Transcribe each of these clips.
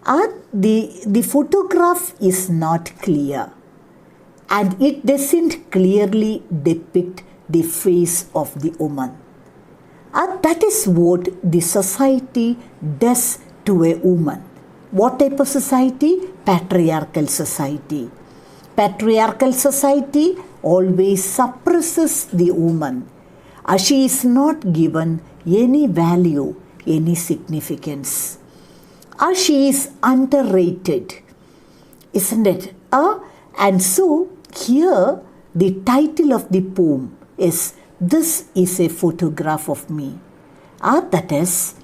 The photograph is not clear and it doesn't clearly depict the face of the woman. That is what the society does to a woman. What type of society? Patriarchal society. Patriarchal society always suppresses the woman. She is not given any value, any significance. She is underrated, isn't it? And so here the title of the poem is "This is a photograph of me." That is,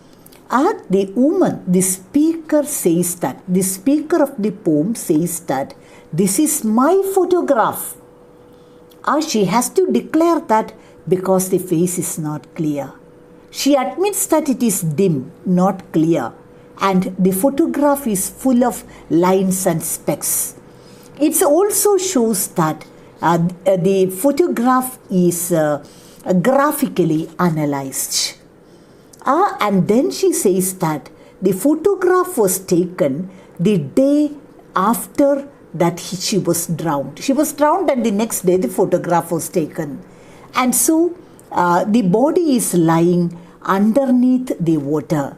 the woman, the speaker says that, the speaker of the poem says that this is my photograph. She has to declare that because the face is not clear. She admits that it is dim, not clear, and the photograph is full of lines and specks. It also shows that the photograph is graphically analyzed. And then she says that the photograph was taken the day after that she was drowned. She was drowned and the next day the photograph was taken. And so the body is lying underneath the water.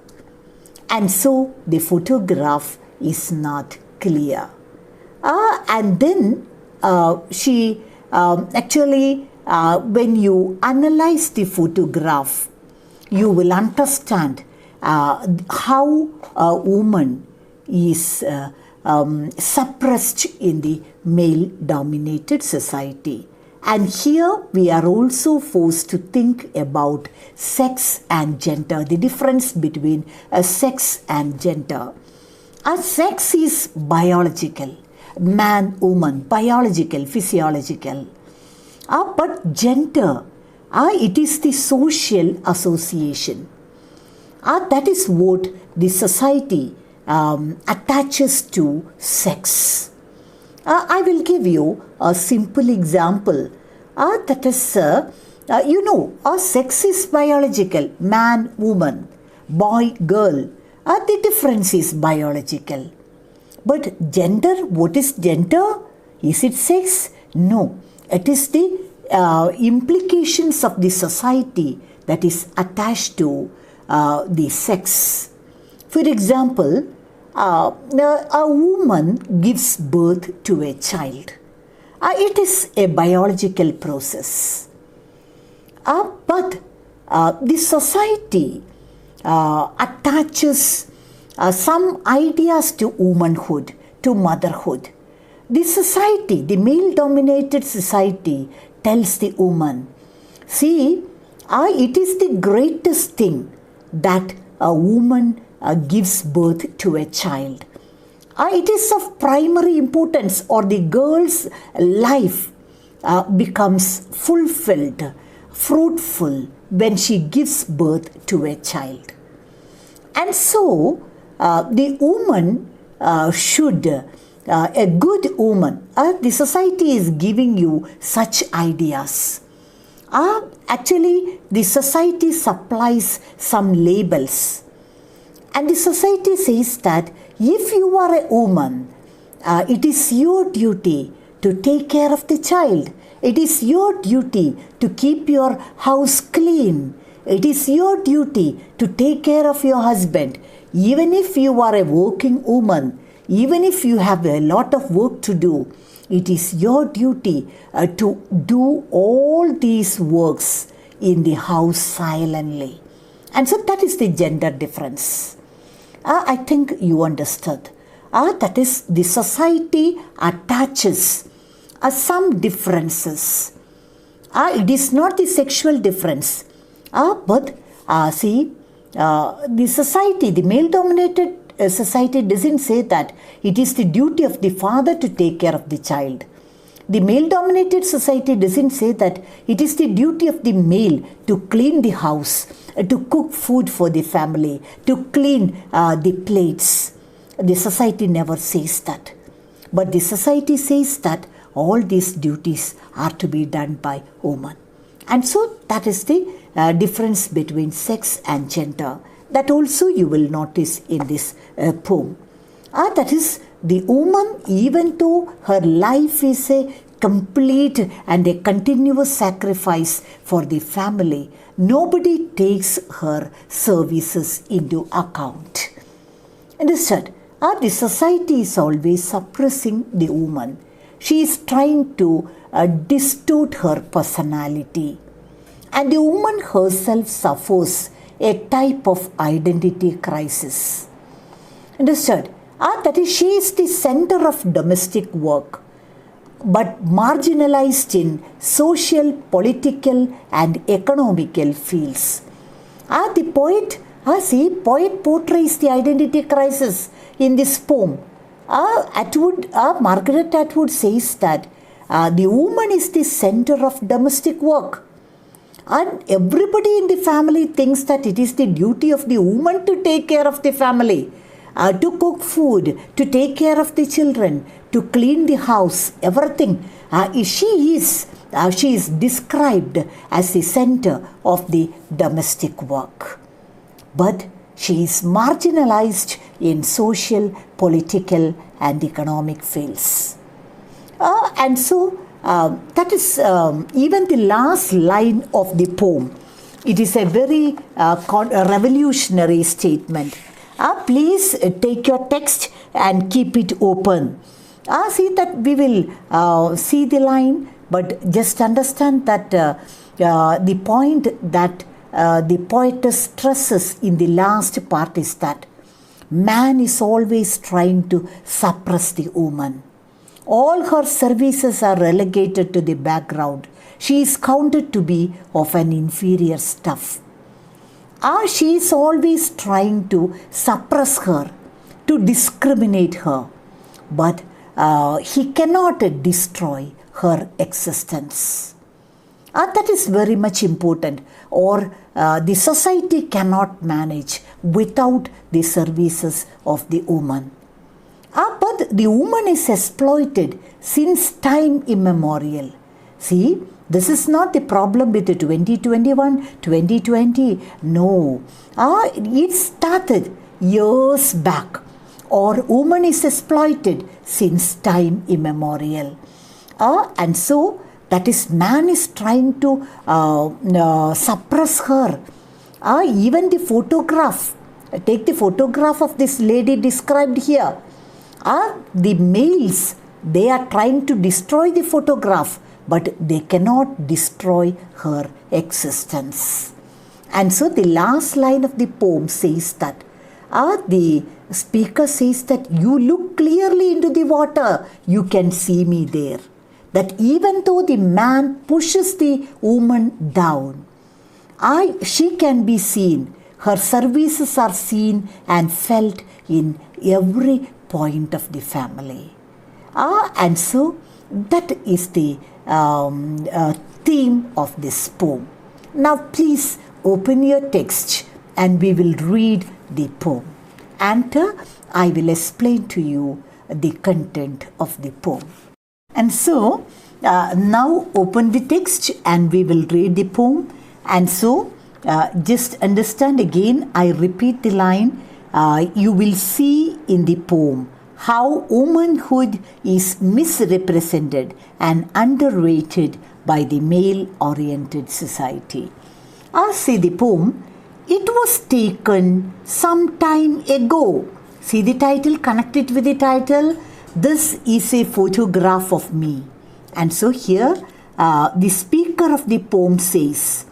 And so the photograph is not clear. And then she actually, when you analyze the photograph, you will understand how a woman is suppressed in the male-dominated society. And here we are also forced to think about sex and gender, the difference between sex and gender. Sex is biological, man, woman, biological, physiological. But gender, it is the social association. That is what the society attaches to sex. I will give you a simple example. That is, sex is biological, man, woman, boy, girl. The difference is biological. But gender, what is gender? Is it sex? No. It is the implications of the society that is attached to the sex. For example, a woman gives birth to a child. It is a biological process. But the society attaches some ideas to womanhood, to motherhood. The society, the male-dominated society, tells the woman, see, it is the greatest thing that a woman gives birth to a child. It is of primary importance, or the girl's life becomes fulfilled, fruitful when she gives birth to a child. And so the woman should, a good woman, the society is giving you such ideas. Actually, the society supplies some labels. And the society says that if you are a woman, it is your duty to take care of the child. It is your duty to keep your house clean. It is your duty to take care of your husband. Even if you are a working woman, even if you have a lot of work to do, it is your duty to do all these works in the house silently. And so that is the gender difference. I think you understood. That is, the society attaches some differences. It is not the sexual difference. But the society, the male-dominated society doesn't say that it is the duty of the father to take care of the child. The male-dominated society doesn't say that it is the duty of the male to clean the house, to cook food for the family, to clean the plates. The society never says that. But the society says that all these duties are to be done by woman. And so that is the difference between sex and gender. That also you will notice in this poem. That is, the woman, even though her life is a complete and a continuous sacrifice for the family, nobody takes her services into account. Understood? The society is always suppressing the woman. She is trying to distort her personality. And the woman herself suffers a type of identity crisis. Understood? That is, she is the center of domestic work, but marginalized in social, political, and economical fields. The poet portrays the identity crisis in this poem. Margaret Atwood says that the woman is the center of domestic work. And everybody in the family thinks that it is the duty of the woman to take care of the family, to cook food, to take care of the children, to clean the house, everything. She is described as the center of the domestic work. But she is marginalized in social, political, and economic fields. And so, that is even the last line of the poem. It is a very revolutionary statement. Please take your text and keep it open. See that we will see the line, but just understand that the point that the poetess stresses in the last part is that man is always trying to suppress the woman. All her services are relegated to the background. She is counted to be of an inferior stuff. She is always trying to suppress her, to discriminate her, but he cannot destroy her existence. That is very much important, or the society cannot manage without the services of the woman. But the woman is exploited since time immemorial. See, this is not the problem with the 2021, 2020. No, it started years back. Or woman is exploited since time immemorial. And so, that is, man is trying to suppress her. Even the photograph, take the photograph of this lady described here. The males, they are trying to destroy the photograph, but they cannot destroy her existence. And so the last line of the poem says that, the speaker says that you look clearly into the water, you can see me there. That even though the man pushes the woman down, she can be seen. Her services are seen and felt in every point of the family. And so that is the theme of this poem. Now please open your text and we will read the poem. And I will explain to you the content of the poem. And so now open the text and we will read the poem. And so just understand again, I repeat the line. You will see in the poem how womanhood is misrepresented and underrated by the male-oriented society. See the poem. It was taken some time ago. See the title, connect it with the title. This is a photograph of me. And so here the speaker of the poem says,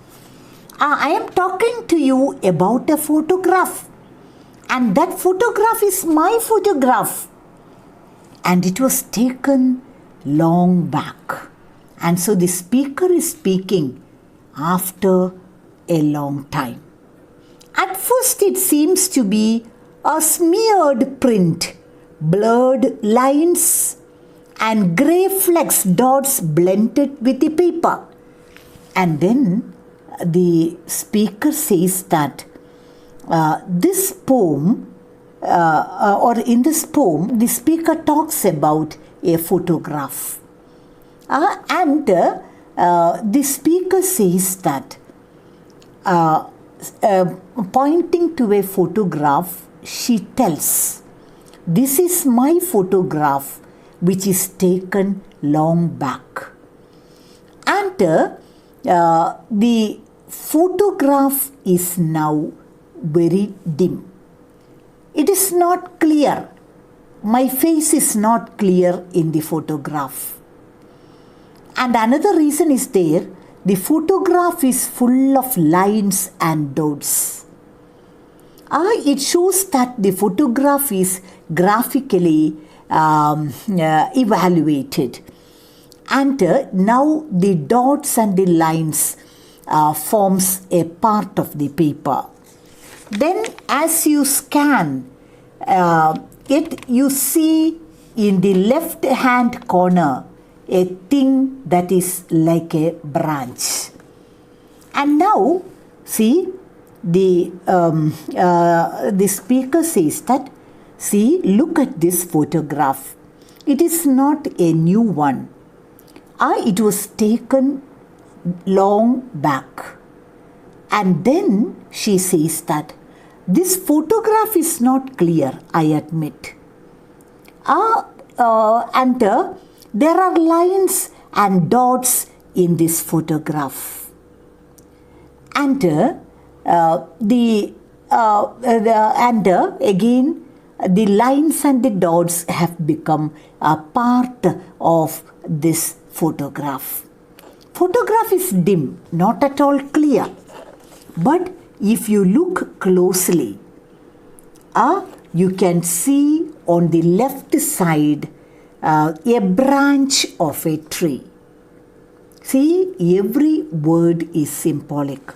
I am talking to you about a photograph. And that photograph is my photograph. And it was taken long back. And so the speaker is speaking after a long time. At first it seems to be a smeared print, blurred lines and grey flecks, dots blended with the paper. And then the speaker says that this poem, or in this poem, the speaker talks about a photograph. And the speaker says that pointing to a photograph, she tells this is my photograph which is taken long back. And the photograph is now very dim. It is not clear. My face is not clear in the photograph. And another reason is there, the photograph is full of lines and dots. It shows that the photograph is graphically evaluated. And now the dots and the lines forms a part of the paper. Then as you scan it, you see in the left hand corner a thing that is like a branch. And now see the speaker says that, see, look at this photograph. It is not a new one. It was taken long back. And then she says that this photograph is not clear, I admit. And there are lines and dots in this photograph. And again, the lines and the dots have become a part of this photograph. Photograph is dim, not at all clear. But if you look closely, you can see on the left side a branch of a tree. See, every word is symbolic.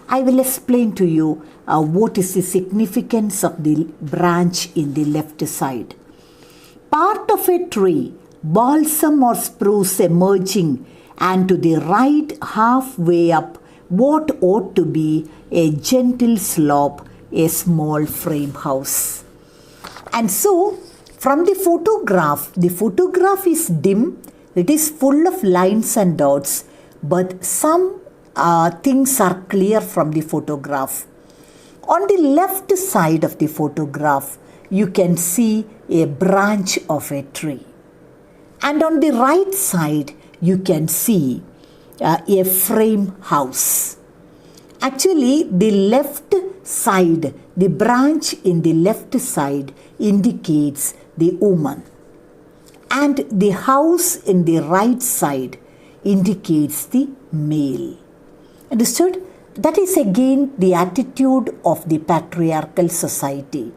I will explain to you what is the significance of the branch in the left side. Part of a tree, balsam or spruce emerging, and to the right halfway up what ought to be a gentle slope, a small frame house. And so, from the photograph is dim, it is full of lines and dots, but some things are clear from the photograph. On the left side of the photograph, you can see a branch of a tree. And on the right side, you can see a frame house. Actually, the left side, the branch in the left side indicates the woman. And the house in the right side indicates the male. Understood? That is again the attitude of the patriarchal society.